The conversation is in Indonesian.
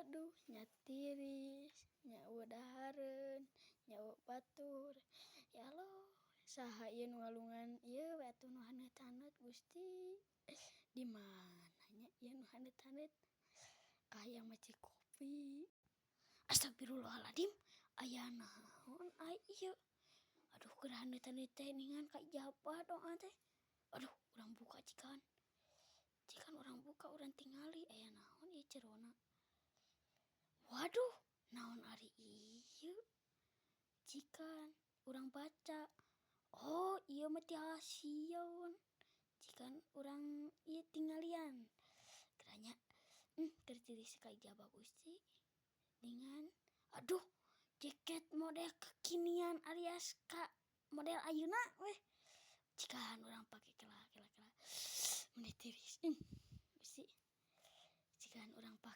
Aduh, nyatiris, nya udahareun, nya batur. Ya Allah, saha ieu nu ngalungan ieu we atuh nu haneut-haneut Gusti. Di mana nya ieu nu haneut-haneut? Aya maci kopi. Astagfirullahaladzim, aya naon ai ieu? Aduh, keur haneut-haneut teh ningan ka ijabah doa teh. Aduh, urang buka cikan. Cikan urang buka urang tingali aya naon ieu cerona. Waduh, naon ari ieu? Cikan urang baca. Oh, ieu mah ti hasion. Cikan urang ieu tinggalian. Geranya keur tiris ka ijabah Gusti. Dengan aduh, jaket model kekinian alias ka model ayeuna weh. Cikan urang pake kela. Meneh tiris. Gusti. Cikan urang pake